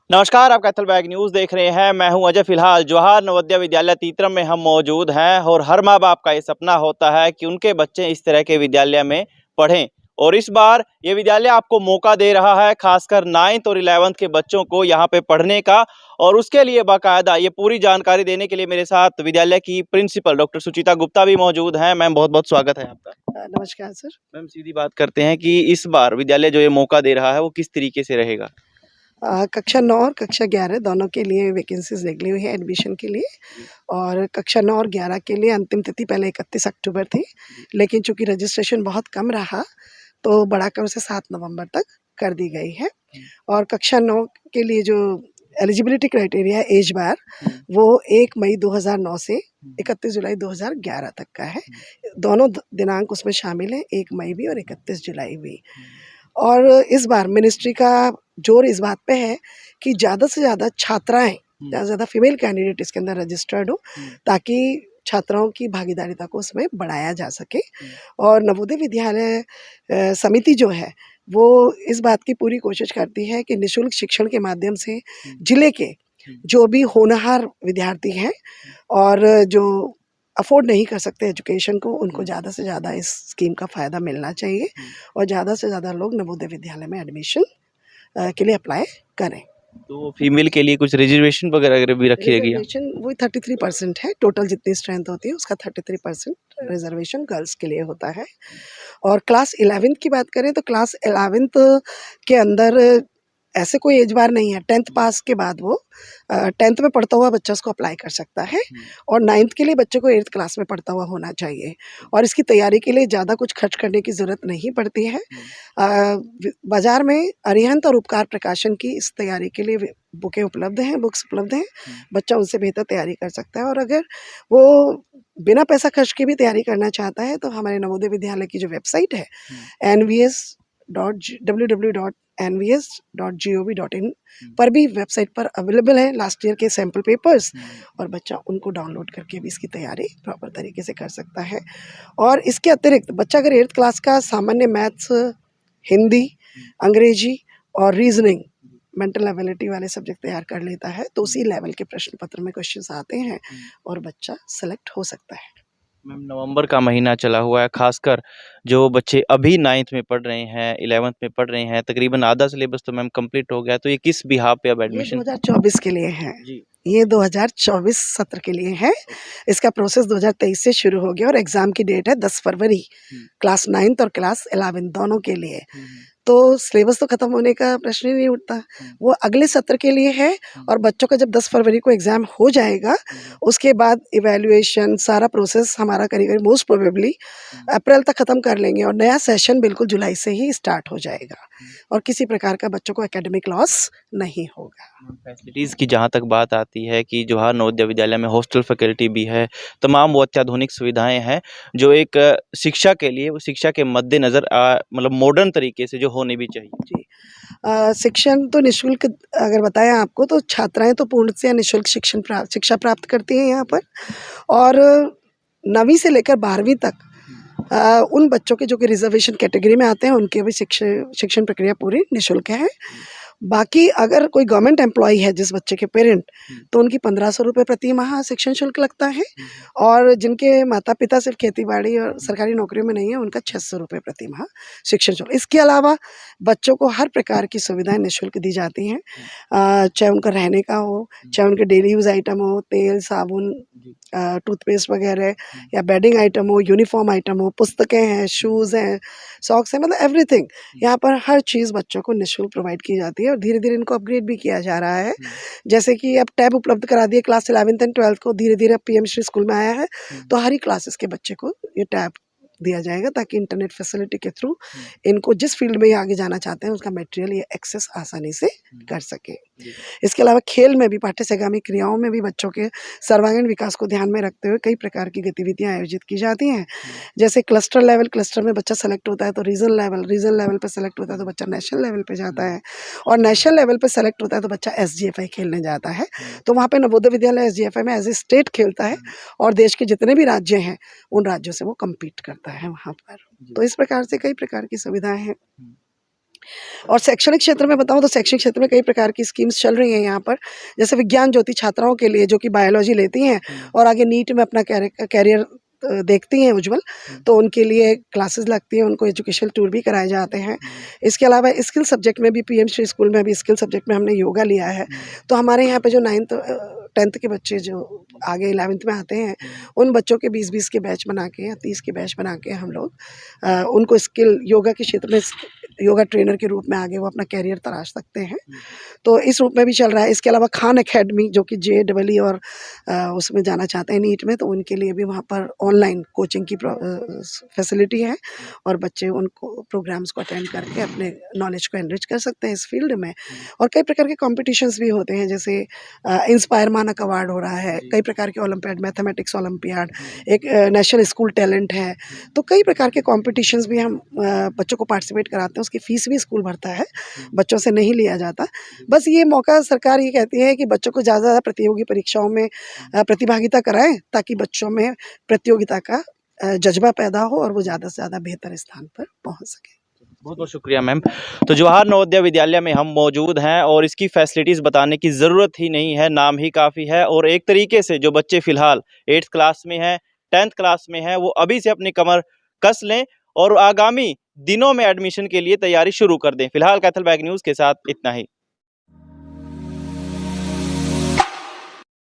नमस्कार, आप Kaithal bag news देख रहे हैं। मैं हूं अजय। फिलहाल जवाहर नवोदय विद्यालय तीतरम में हम मौजूद हैं और हर माँ बाप का ये सपना होता है कि उनके बच्चे इस तरह के विद्यालय में पढ़ें। और इस बार ये विद्यालय आपको मौका दे रहा है, खासकर 9th और 11th के बच्चों को यहाँ पे पढ़ने का। और उसके लिए बाकायदा ये पूरी जानकारी देने के लिए मेरे साथ विद्यालय की प्रिंसिपल डॉक्टर सुचिता गुप्ता भी मौजूद हैं। मैम, बहुत बहुत स्वागत है आपका। नमस्कार सर। मैम, सीधी बात करते हैं कि इस बार विद्यालय जो ये मौका दे रहा है वो किस तरीके से रहेगा? कक्षा 9 और कक्षा 11 दोनों के लिए वैकेंसीज निकली हुई है एडमिशन के लिए। और कक्षा 9 और 11 के लिए अंतिम तिथि पहले 31 अक्टूबर थी, लेकिन चूंकि रजिस्ट्रेशन बहुत कम रहा तो बढ़ाकर उसे 7 नवंबर तक कर दी गई है। और कक्षा 9 के लिए जो एलिजिबिलिटी क्राइटेरिया है एज बार, वो 1 मई 2009 से 31 जुलाई 2011 तक का है। दोनों दिनांक उसमें शामिल हैं, 1 मई भी और 31 जुलाई भी। और इस बार मिनिस्ट्री का जोर इस बात पे है कि ज़्यादा से ज़्यादा छात्राएं, ज़्यादा से ज़्यादा फीमेल कैंडिडेट इसके अंदर रजिस्टर्ड हो, ताकि छात्राओं की भागीदारिता को उसमें बढ़ाया जा सके। और नवोदय विद्यालय समिति जो है वो इस बात की पूरी कोशिश करती है कि निःशुल्क शिक्षण के माध्यम से जिले के जो भी होनहार विद्यार्थी हैं और जो अफोर्ड नहीं कर सकते एजुकेशन को, उनको ज़्यादा से ज़्यादा इस स्कीम का फ़ायदा मिलना चाहिए और ज़्यादा से ज़्यादा लोग नवोदय विद्यालय में एडमिशन के लिए अप्लाई करें। तो फीमेल के लिए कुछ रिजर्वेशन वगैरह भी रखी रहेगी? रिजर्वेशन वही 33% है, टोटल जितनी स्ट्रेंथ होती है उसका 33% रिजर्वेशन गर्ल्स के लिए होता है। और क्लास 11th की बात करें तो क्लास 11th के अंदर ऐसे कोई एज बार नहीं है। 10th पास के बाद वो 10th में पढ़ता हुआ बच्चा उसको अप्लाई कर सकता है। और 9th के लिए बच्चे को 8th क्लास में पढ़ता हुआ होना चाहिए। और इसकी तैयारी के लिए ज़्यादा कुछ खर्च करने की ज़रूरत नहीं पड़ती है। बाज़ार में अरिहंत और उपकार प्रकाशन की इस तैयारी के लिए बुकें उपलब्ध हैं, बुक्स उपलब्ध हैं। बच्चा उनसे बेहतर तैयारी कर सकता है। और अगर वो बिना पैसा खर्च के भी तैयारी करना चाहता है तो हमारे नवोदय विद्यालय की जो वेबसाइट है www.nvs.gov.in पर भी वेबसाइट पर अवेलेबल है लास्ट ईयर के सैम्पल पेपर्स, और बच्चा उनको डाउनलोड करके भी इसकी तैयारी प्रॉपर तरीके से कर सकता है। और इसके अतिरिक्त बच्चा अगर 8th क्लास का सामान्य मैथ्स, हिंदी, अंग्रेजी और रीजनिंग, मेंटल एबिलिटी वाले सब्जेक्ट तैयार कर लेता है तो उसी लेवल के प्रश्न पत्र में क्वेश्चंस आते हैं और बच्चा सेलेक्ट हो सकता है। मैम, नवंबर का महीना चला हुआ है, खासकर जो बच्चे अभी 9th में पढ़ रहे हैं, 11th में पढ़ रहे हैं, तकरीबन आधा सिलेबस तो मैम कंप्लीट हो गया। तो ये किस बिहाफ पे अब ये एडमिशन? 2024 के लिए है जी। ये 2024 सत्र के लिए है। इसका प्रोसेस 2023 से शुरू हो गया और एग्ज़ाम की डेट है 10 फरवरी क्लास 9th और क्लास 11 दोनों के लिए। तो सिलेबस तो ख़त्म होने का प्रश्न ही नहीं उठता, वो अगले सत्र के लिए है। और बच्चों का जब 10 फरवरी को एग्ज़ाम हो जाएगा उसके बाद इवैल्यूएशन सारा प्रोसेस हमारा करीब मोस्ट प्रोबेबली अप्रैल तक ख़त्म कर लेंगे और नया सेशन बिल्कुल जुलाई से ही स्टार्ट हो जाएगा और किसी प्रकार का बच्चों को एकेडमिक लॉस नहीं होगा। फैसिलिटीज़ की जहाँ तक बात आती है कि जवाहर नवोदय विद्यालय में हॉस्टल फैकल्टी भी है, तमाम वो अत्याधुनिक सुविधाएं हैं जो एक शिक्षा के लिए, वो शिक्षा के मद्देनज़र मतलब मॉडर्न तरीके से जो होनी भी चाहिए। जी। शिक्षण तो निःशुल्क अगर बताया आपको तो छात्राएं तो पूर्णतः निःशुल्क शिक्षा प्राप्त करती हैं यहाँ पर। और 9वीं से लेकर 12वीं तक उन बच्चों के जो कि रिजर्वेशन कैटेगरी में आते हैं उनके भी शिक्षण प्रक्रिया पूरी निःशुल्क है। बाकी अगर कोई गवर्नमेंट एम्प्लॉई है जिस बच्चे के पेरेंट, तो उनकी 1500 रुपये प्रति माह शिक्षण शुल्क लगता है। और जिनके माता पिता सिर्फ खेतीबाड़ी और सरकारी नौकरियों में नहीं है उनका 600 रुपये प्रति माह शिक्षण शुल्क। इसके अलावा बच्चों को हर प्रकार की सुविधाएं निःशुल्क दी जाती हैं, चाहे उनका रहने का हो, चाहे उनके डेली यूज़ आइटम हो, तेल साबुन, टूथपेस्ट वगैरह, या बेडिंग आइटम हो, यूनिफॉर्म आइटम हो, पुस्तकें हैं, शूज़ हैं, सॉक्स हैं, मतलब एवरीथिंग। यहाँ पर हर चीज़ बच्चों को निःशुल्क प्रोवाइड की जाती है और धीरे धीरे इनको अपग्रेड भी किया जा रहा है। जैसे कि अब टैब उपलब्ध करा दिए क्लास 11th एंड 12th को, धीरे धीरे अब पीएम श्री स्कूल में आया है तो हर ही क्लासेस के बच्चे को ये टैब दिया जाएगा ताकि इंटरनेट फैसिलिटी के थ्रू इनको जिस फील्ड में ये आगे जाना चाहते हैं उसका मटेरियल ये एक्सेस आसानी से कर सके। इसके अलावा खेल में भी, पाठ्यसगामी क्रियाओं में भी बच्चों के सर्वांगीण विकास को ध्यान में रखते हुए कई प्रकार की गतिविधियां आयोजित की जाती हैं। जैसे क्लस्टर में बच्चा सेलेक्ट होता है तो रीजनल लेवल पे सेलेक्ट होता है तो बच्चा नेशनल लेवल पे जाता है, और नेशनल लेवल पे सेलेक्ट होता है तो बच्चा SGFI खेलने जाता है। तो वहाँ पे नवोदय विद्यालय SGFI में एज ए स्टेट खेलता है और देश के जितने भी राज्य हैं उन राज्यों से वो कम्पीट करता है वहाँ पर। तो इस प्रकार से कई प्रकार की सुविधाएं हैं। और शैक्षणिक क्षेत्र में बताऊँ तो शैक्षणिक क्षेत्र में कई प्रकार की स्कीम्स चल रही हैं यहाँ पर। जैसे विज्ञान ज्योति छात्राओं के लिए जो कि बायोलॉजी लेती हैं और आगे नीट में अपना कैरियर देखती हैं उज्ज्वल, तो उनके लिए क्लासेस लगती हैं, उनको एजुकेशनल टूर भी कराए जाते हैं। इसके अलावा स्किल सब्जेक्ट में भी पीएम श्री स्कूल में भी स्किल सब्जेक्ट में हमने योगा लिया है। तो हमारे यहाँ पे जो 9th 10th के बच्चे जो आगे 11th में आते हैं, उन बच्चों के 20-20 के बैच बना के या 30 के बैच बना के हम लोग उनको स्किल योगा के क्षेत्र में योगा ट्रेनर के रूप में आगे वो अपना कैरियर तराश सकते हैं। तो इस रूप में भी चल रहा है। इसके अलावा खान एकेडमी जो कि JEE और उसमें जाना चाहते हैं नीट में, तो उनके लिए भी वहाँ पर ऑनलाइन कोचिंग की फैसिलिटी है और बच्चे उनको प्रोग्राम्स को अटेंड करके अपने नॉलेज को एनरिच कर सकते हैं इस फील्ड में। और कई प्रकार के कॉम्पिटिशन्स भी होते हैं, जैसे इंस्पायर मानक अवार्ड हो रहा है, कई प्रकार के ओलंपियाड, मैथमेटिक्स ओलंपियाड, एक नेशनल स्कूल टैलेंट है। तो कई प्रकार के कॉम्पिटिशन्स भी हम बच्चों को पार्टिसिपेट कराते हैं। उसकी फ़ीस भी स्कूल भरता है, बच्चों से नहीं लिया जाता। बस ये मौका सरकार ये कहती है कि बच्चों को ज़्यादा से ज़्यादा प्रतियोगी परीक्षाओं में प्रतिभागिता कराएँ, ताकि बच्चों में प्रतियोगिता का जज़्बा पैदा हो और वो ज़्यादा से ज़्यादा बेहतर स्थान पर पहुँच सकें। बहुत बहुत शुक्रिया मैम। तो जवाहर नवोदय विद्यालय में हम मौजूद हैं और इसकी फैसिलिटीज़ बताने की ज़रूरत ही नहीं है, नाम ही काफ़ी है। और एक तरीके से जो बच्चे फ़िलहाल 8th क्लास में हैं, 10th क्लास में हैं, वो अभी से अपनी कमर कस लें और आगामी दिनों में एडमिशन के लिए तैयारी शुरू कर दें। फ़िलहाल कैथल बैग न्यूज़ के साथ इतना ही।